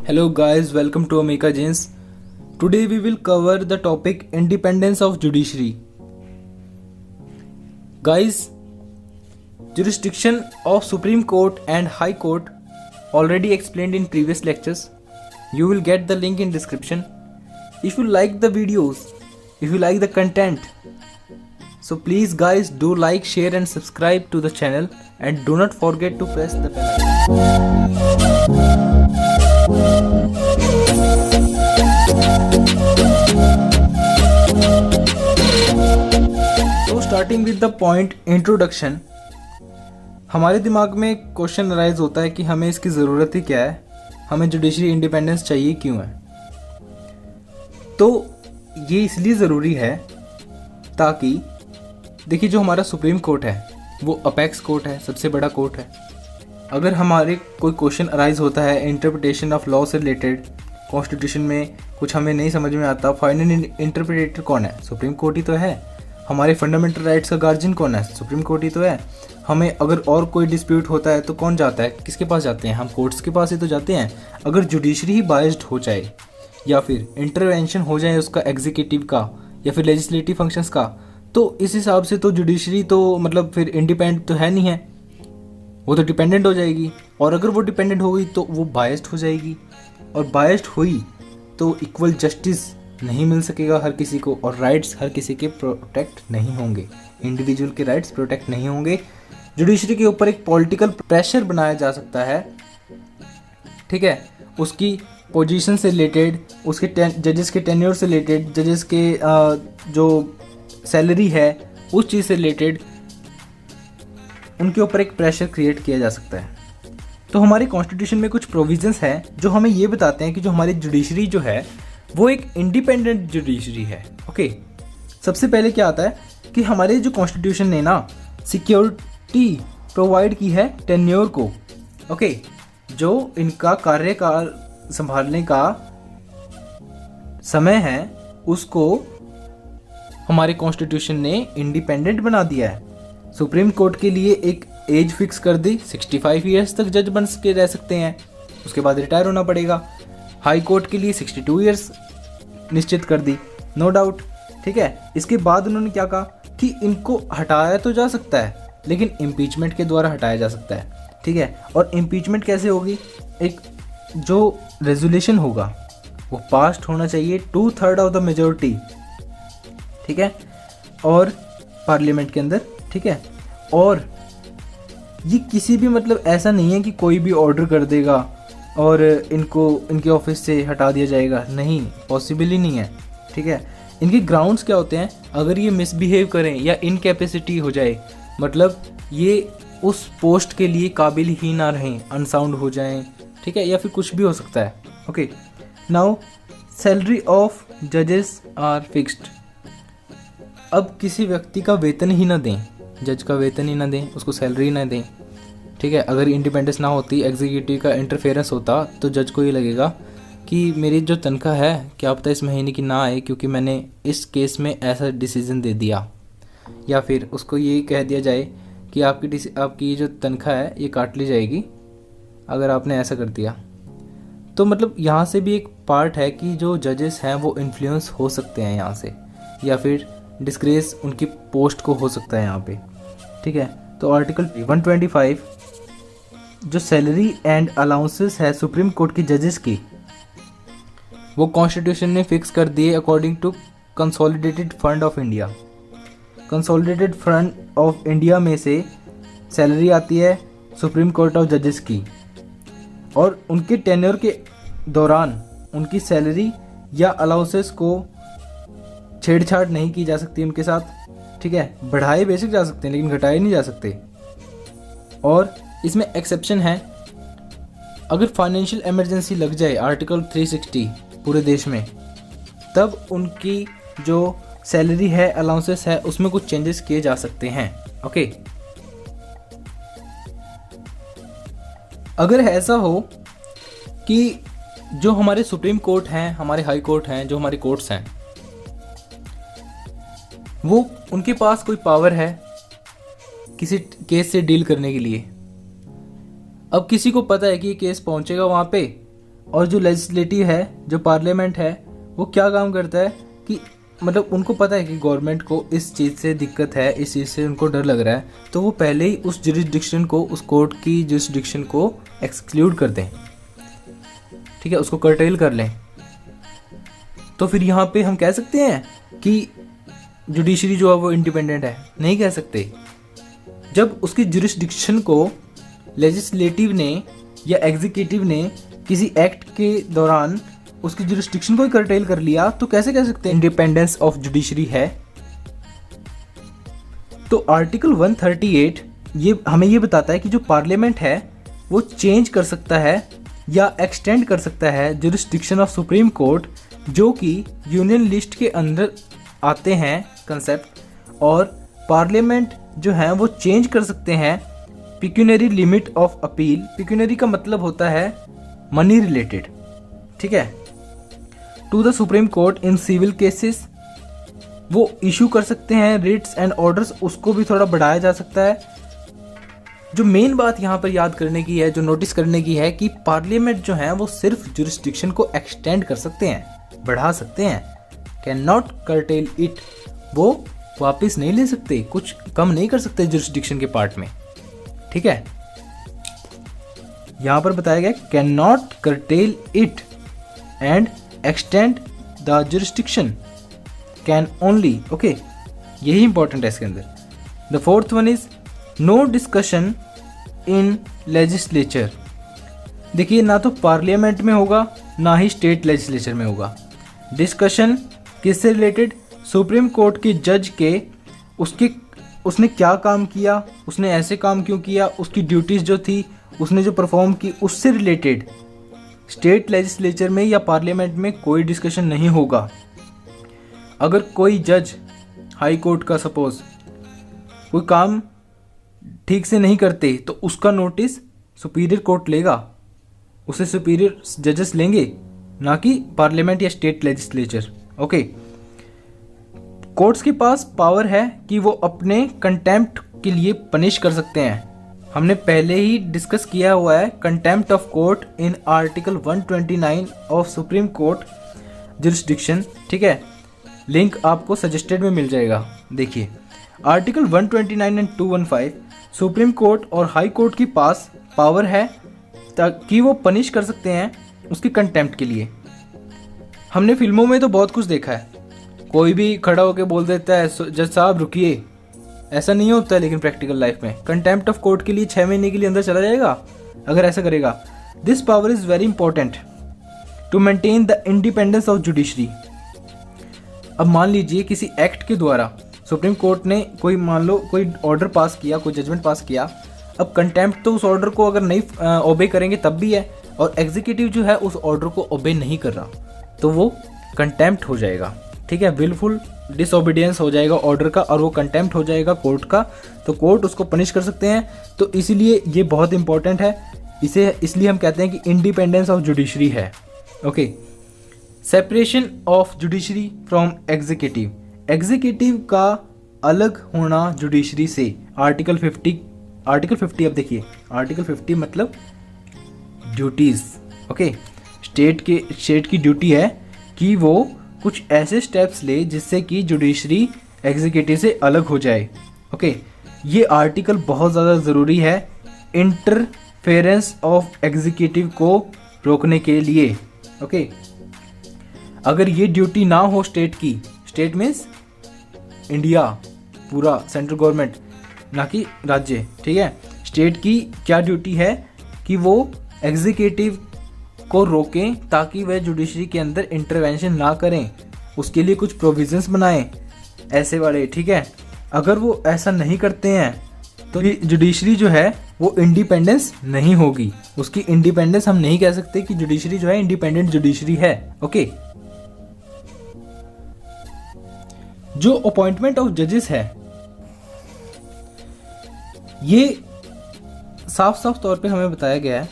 Hello guys, welcome to Omega Gens. Today we will cover the topic independence of judiciary. Guys, jurisdiction of Supreme Court and High Court already explained in previous lectures. You will get the link in description. If you like the videos, if you like the content, so please guys do like, share and subscribe to the channel and do not forget to press the bell icon. तो starting with the point introduction, हमारे दिमाग में question arise होता है कि हमें इसकी ज़रूरत ही क्या है, हमें जुडिशरी इंडिपेंडेंस चाहिए क्यों है। तो ये इसलिए ज़रूरी है ताकि देखिए जो हमारा सुप्रीम कोर्ट है वो अपेक्स कोर्ट है, सबसे बड़ा कोर्ट है। अगर हमारे कोई क्वेश्चन अराइज होता है इंटरप्रिटेशन ऑफ लॉ से रिलेटेड, कॉन्स्टिट्यूशन में कुछ हमें नहीं समझ में आता, फाइनल इंटरप्रेटर कौन है? सुप्रीम कोर्ट ही तो है। हमारे फंडामेंटल राइट्स का गार्जियन कौन है? सुप्रीम कोर्ट ही तो है। हमें अगर और कोई डिस्प्यूट होता है तो कौन जाता है, किसके पास जाते हैं? हम कोर्ट्स के पास ही तो जाते हैं। अगर जुडिशरी ही बायस्ड हो जाए या फिर इंटरवेंशन हो जाए उसका एग्जीक्यूटिव का या फिर लेजिस्लेटिव फंक्शंस का, तो इस हिसाब से तो जुडिशरी तो मतलब फिर इंडिपेंडेंट तो है नहीं है, वो तो डिपेंडेंट हो जाएगी। और अगर वो डिपेंडेंट हो गई तो वो बायस्ड हो जाएगी, और बायस्ड हुई तो इक्वल जस्टिस नहीं मिल सकेगा हर किसी को, और राइट्स हर किसी के प्रोटेक्ट नहीं होंगे, इंडिविजुअल के राइट्स प्रोटेक्ट नहीं होंगे। जुडिशरी के ऊपर एक पॉलिटिकल प्रेशर बनाया जा सकता है, ठीक है, उसकी पोजीशन से रिलेटेड, उसके जजेस के टेन्योर से रिलेटेड, जजेस के जो सैलरी है उस चीज़ से रिलेटेड उनके ऊपर एक प्रेशर क्रिएट किया जा सकता है। तो हमारे कॉन्स्टिट्यूशन में कुछ प्रोविजंस हैं जो हमें ये बताते हैं कि जो हमारी जुडिशरी जो है वो एक इंडिपेंडेंट जुडिशरी है। ओके, सबसे पहले क्या आता है कि हमारे जो कॉन्स्टिट्यूशन ने ना सिक्योरिटी प्रोवाइड की है टेन्योर को। ओके, जो इनका कार्यकाल संभालने का समय है उसको हमारे कॉन्स्टिट्यूशन ने इंडिपेंडेंट बना दिया है। सुप्रीम कोर्ट के लिए एक एज फिक्स कर दी, 65 ईयर्स तक जज बन के रह सकते हैं, उसके बाद रिटायर होना पड़ेगा। हाई कोर्ट के लिए 62 ईयर्स निश्चित कर दी, नो डाउट, ठीक है। इसके बाद उन्होंने क्या कहा कि इनको हटाया तो जा सकता है लेकिन इम्पीचमेंट के द्वारा हटाया जा सकता है, ठीक है। और इम्पीचमेंट कैसे होगी? एक जो रेजोल्यूशन होगा वो पास्ड होना चाहिए 2/3 ऑफ द मेजोरिटी, ठीक है, और पार्लियामेंट के अंदर, ठीक है। और ये किसी भी मतलब ऐसा नहीं है कि कोई भी ऑर्डर कर देगा और इनको इनके ऑफिस से हटा दिया जाएगा, नहीं, पॉसिबल ही नहीं है, ठीक है। इनके ग्राउंड्स क्या होते हैं? अगर ये मिसबिहेव करें या इनकैपेसिटी हो जाए, मतलब ये उस पोस्ट के लिए काबिल ही ना रहें, अनसाउंड हो जाएं, ठीक है, या फिर कुछ भी हो सकता है। ओके, नाउ सैलरी ऑफ जजेस आर फिक्स्ड। अब किसी व्यक्ति का वेतन ही ना दें, जज का वेतन ही ना दें, उसको सैलरी ना दें, ठीक है। अगर इंडिपेंडेंस ना होती, एग्जीक्यूटिव का इंटरफेरेंस होता, तो जज को ये लगेगा कि मेरी जो तनख्वाह है क्या पता इस महीने की ना आए क्योंकि मैंने इस केस में ऐसा डिसीजन दे दिया, या फिर उसको ये कह दिया जाए कि आपकी जो तनख्वाह है ये काट ली जाएगी अगर आपने ऐसा कर दिया। तो मतलब यहाँ से भी एक पार्ट है कि जो जजेस हैं वो इन्फ्लुएंस हो सकते हैं यहाँ से, या फिर डिस्ग्रेस उनकी पोस्ट को हो सकता है यहाँ पे, ठीक है। तो आर्टिकल 125 जो सैलरी एंड अलाउंसेस है सुप्रीम कोर्ट की जजेस की, वो कॉन्स्टिट्यूशन ने फिक्स कर दिए according to Consolidated Fund of India. Consolidated Fund of India में से सैलरी आती है सुप्रीम कोर्ट ऑफ जजेस की, और उनके टेन्योर के दौरान उनकी सैलरी या अलाउंसेस को छेड़छाड़ नहीं की जा सकती उनके साथ, ठीक है। बढ़ाए बेशक जा सकते हैं लेकिन घटाए नहीं जा सकते। और इसमें एक्सेप्शन है, अगर फाइनेंशियल इमरजेंसी लग जाए आर्टिकल 360 पूरे देश में, तब उनकी जो सैलरी है, अलाउंसेस है, उसमें कुछ चेंजेस किए जा सकते हैं। ओके, अगर ऐसा हो कि जो हमारे सुप्रीम कोर्ट हैं, हमारे हाई कोर्ट हैं, जो हमारे कोर्ट्स हैं, वो उनके पास कोई पावर है किसी केस से डील करने के लिए। अब किसी को पता है कि ये केस पहुंचेगा वहाँ पे और जो लेजिस्लेटिव है, जो पार्लियामेंट है, वो क्या काम करता है कि मतलब उनको पता है कि गवर्नमेंट को इस चीज़ से दिक्कत है, इस चीज़ से उनको डर लग रहा है, तो वो पहले ही उस जुरिस्डिक्शन को, उस कोर्ट की जुरिस्डिक्शन को एक्सक्लूड कर दें, ठीक है, उसको कर्टेल कर लें। तो फिर यहाँ पे हम कह सकते हैं कि जुडिशरी जो है वो इंडिपेंडेंट है? नहीं कह सकते। जब उसकी जुरिस्डिक्शन को लेजिस्लेटिव ने या एग्जीक्यूटिव ने किसी एक्ट के दौरान उसकी जुरिस्डिक्शन को ही कर्टेल कर लिया, तो कैसे कह सकते हैं इंडिपेंडेंस ऑफ जुडिशरी है? तो आर्टिकल 138 ये हमें ये बताता है कि जो पार्लियामेंट है वो चेंज कर सकता है या एक्सटेंड कर सकता है जुरिस्डिक्शन ऑफ सुप्रीम कोर्ट, जो कि यूनियन लिस्ट के अंदर आते हैं कंसेप्ट, और पार्लियामेंट जो है वो चेंज कर सकते हैं pecuniary limit of appeal. Pecuniary का मतलब होता है मनी रिलेटेड, ठीक है, to the Supreme Court in civil cases. वो इशू कर सकते हैं रिट्स एंड ऑर्डर्स, उसको भी थोड़ा बढ़ाया जा सकता है। जो मेन बात यहाँ पर याद करने की है, जो नोटिस करने की है, कि पार्लियामेंट जो है वो सिर्फ जुरिस्डिक्शन को एक्सटेंड कर सकते हैं, बढ़ा सकते हैं, कैन नॉट कर्टेल इट। वो वापस नहीं ले सकते, कुछ कम नहीं कर सकते जुरिस्डिक्शन के पार्ट में, ठीक है। यहां पर बताया गया can not curtail it and extend the jurisdiction, can only, okay, यही इंपॉर्टेंट है इसके अंदर। The fourth one is no discussion in legislature. देखिए, ना तो पार्लियामेंट में होगा ना ही स्टेट लेजिस्लेचर में होगा। डिस्कशन किससे रिलेटेड? सुप्रीम कोर्ट के जज के उसने क्या काम किया, उसने ऐसे काम क्यों किया, उसकी ड्यूटीज जो थी उसने जो परफॉर्म की, उससे रिलेटेड स्टेट लेजिस्लेचर में या पार्लियामेंट में कोई डिस्कशन नहीं होगा। अगर कोई जज हाई कोर्ट का सपोज कोई काम ठीक से नहीं करते तो उसका नोटिस सुपीरियर कोर्ट लेगा, उसे सुपीरियर जजेस लेंगे, ना कि पार्लियामेंट या स्टेट लेजिस्लेचर, ओके। कोर्ट्स के पास पावर है कि वो अपने कंटेम्प्ट के लिए पनिश कर सकते हैं। हमने पहले ही डिस्कस किया हुआ है contempt of court in article 129 of supreme court jurisdiction, ठीक है, लिंक आपको सजेस्टेड में मिल जाएगा। देखिए, आर्टिकल 129 एंड 215 सुप्रीम कोर्ट और हाई कोर्ट के पास पावर है ताकि वो पनिश कर सकते हैं उसके कंटेम्प्ट के लिए। हमने फिल्मों में तो बहुत कुछ देखा है, कोई भी खड़ा होकर बोल देता है जज साहब रुकिए, ऐसा नहीं होता है। लेकिन प्रैक्टिकल लाइफ में कंटेम्प्ट ऑफ कोर्ट के लिए 6 महीने के लिए अंदर चला जाएगा अगर ऐसा करेगा। This power is very important to maintain the independence of judiciary. अब मान लीजिए किसी एक्ट के द्वारा सुप्रीम कोर्ट ने कोई, मान लो कोई ऑर्डर पास किया, कोई जजमेंट पास किया, अब कंटेम्प्ट तो उस ऑर्डर को अगर नहीं ओबे करेंगे तब भी है, और एग्जीक्यूटिव जो है उस ऑर्डर को ओबे नहीं कर रहा, तो वो कंटेम्प्ट हो जाएगा, ठीक है, विलफुल डिसओबीडियंस हो जाएगा ऑर्डर का, और वो कंटेम्प्ट हो जाएगा कोर्ट का, तो कोर्ट उसको पनिश कर सकते हैं। तो इसीलिए ये बहुत इंपॉर्टेंट है, इसे इसलिए हम कहते हैं कि इंडिपेंडेंस ऑफ जुडिशरी है, okay. Separation of judiciary from executive, executive का अलग होना जुडिशरी से, आर्टिकल 50 अब देखिए, आर्टिकल 50 मतलब ड्यूटीज, ओके। स्टेट की ड्यूटी है कि वो कुछ ऐसे स्टेप्स ले जिससे कि जुडिशरी एग्जीक्यूटिव से अलग हो जाए, ओके। ये आर्टिकल बहुत ज़्यादा ज़रूरी है इंटरफेरेंस ऑफ एग्जीक्यूटिव को रोकने के लिए, ओके। अगर ये ड्यूटी ना हो स्टेट की, स्टेट मीन्स इंडिया, पूरा सेंट्रल गवर्नमेंट, ना कि राज्य, ठीक है। स्टेट की क्या ड्यूटी है कि वो एग्जीक्यूटिव को रोकें ताकि वह जुडिशरी के अंदर इंटरवेंशन ना करें, उसके लिए कुछ प्रोविजंस बनाएं ऐसे वाले, ठीक है। अगर वो ऐसा नहीं करते हैं तो ये जुडिशरी जो है वो इंडिपेंडेंस नहीं होगी, उसकी इंडिपेंडेंस हम नहीं कह सकते कि जुडिशरी जो है इंडिपेंडेंट जुडिशरी है, ओके। जो अपॉइंटमेंट ऑफ जजेस है, ये साफ साफ तौर पे हमें बताया गया है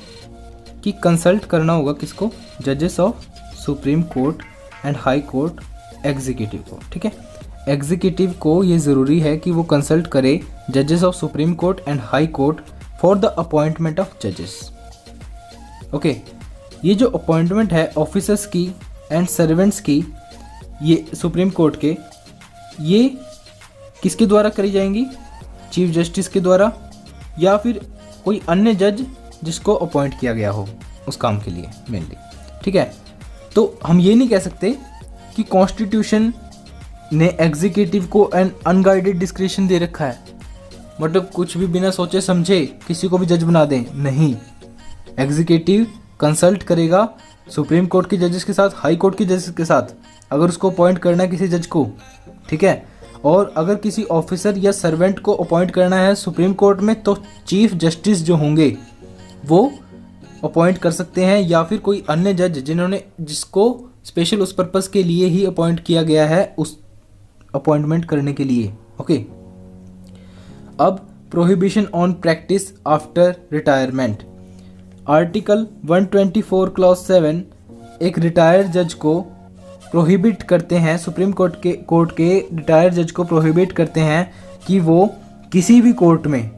कि कंसल्ट करना होगा किसको, जजेस of supreme court and high court executive को, ठीक है। एग्जीक्यूटिव को ये ज़रूरी है कि वो कंसल्ट करे जजेस of supreme court and high court for the appointment of जजेस, ओके। ये जो अपॉइंटमेंट है ऑफिसर्स की एंड सर्वेंट्स की, ये सुप्रीम कोर्ट के, ये किसके द्वारा करी जाएंगी? चीफ जस्टिस के द्वारा या फिर कोई अन्य जज जिसको अपॉइंट किया गया हो उस काम के लिए मेनली। ठीक है, तो हम ये नहीं कह सकते कि कॉन्स्टिट्यूशन ने एग्जीक्यूटिव को एन अनगाइडेड डिस्क्रिप्शन दे रखा है, मतलब कुछ भी बिना सोचे समझे किसी को भी जज बना दें। नहीं, एग्जीक्यूटिव कंसल्ट करेगा सुप्रीम कोर्ट के जजेस के साथ, हाई कोर्ट के जजेस के साथ, अगर उसको अपॉइंट करना है किसी जज को। ठीक है, और अगर किसी ऑफिसर या सर्वेंट को अपॉइंट करना है सुप्रीम कोर्ट में तो चीफ जस्टिस जो होंगे वो अपॉइंट कर सकते हैं, या फिर कोई अन्य जज जिसको स्पेशल उस पर्पस के लिए ही अपॉइंट किया गया है उस अपॉइंटमेंट करने के लिए। ओके, अब prohibition on practice after retirement. Article 124 clause 7 एक रिटायर्ड जज को प्रोहिबिट करते हैं, सुप्रीम कोर्ट के रिटायर्ड जज को प्रोहिबिट करते हैं कि वो किसी भी कोर्ट में,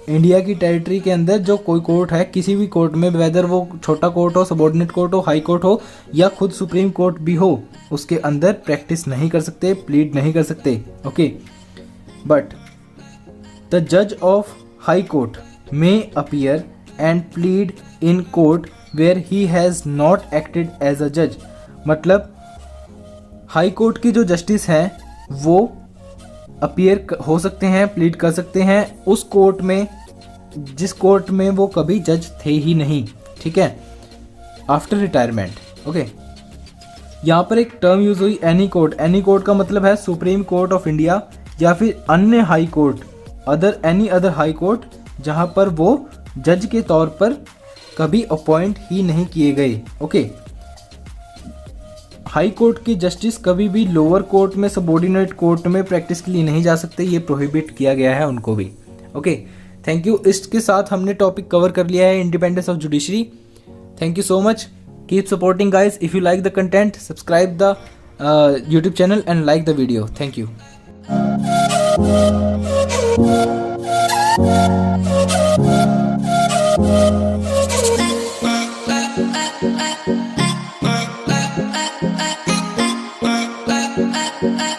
इंडिया की टेरिटरी के अंदर जो कोई कोर्ट है, किसी भी कोर्ट में, वेदर वो छोटा कोर्ट हो, सबॉर्डिनेट कोर्ट हो, हाई कोर्ट हो या खुद सुप्रीम कोर्ट भी हो, उसके अंदर प्रैक्टिस नहीं कर सकते, प्लीड नहीं कर सकते। ओके, बट द जज of high court may appear and plead in court where he has not acted as a जज। मतलब हाई कोर्ट के जो जस्टिस हैं वो अपीयर हो सकते हैं, प्लीड कर सकते हैं उस कोर्ट में जिस कोर्ट में वो कभी जज थे ही नहीं। ठीक है, आफ्टर रिटायरमेंट। ओके, यहाँ पर एक टर्म यूज हुई एनी कोर्ट। एनी कोर्ट का मतलब है सुप्रीम कोर्ट ऑफ इंडिया या फिर अन्य high court, any other high court जहाँ पर वो जज के तौर पर कभी अपॉइंट ही नहीं किए गए। ओके, हाई कोर्ट के जस्टिस कभी भी लोअर कोर्ट में, सबऑर्डिनेट कोर्ट में प्रैक्टिस के लिए नहीं जा सकते, ये प्रोहिबिट किया गया है उनको भी। Okay, thank you. इसके साथ हमने टॉपिक कवर कर लिया है independence of judiciary. Thank you so much, keep supporting guys. If you like the content, subscribe the YouTube channel and like the video. Thank you.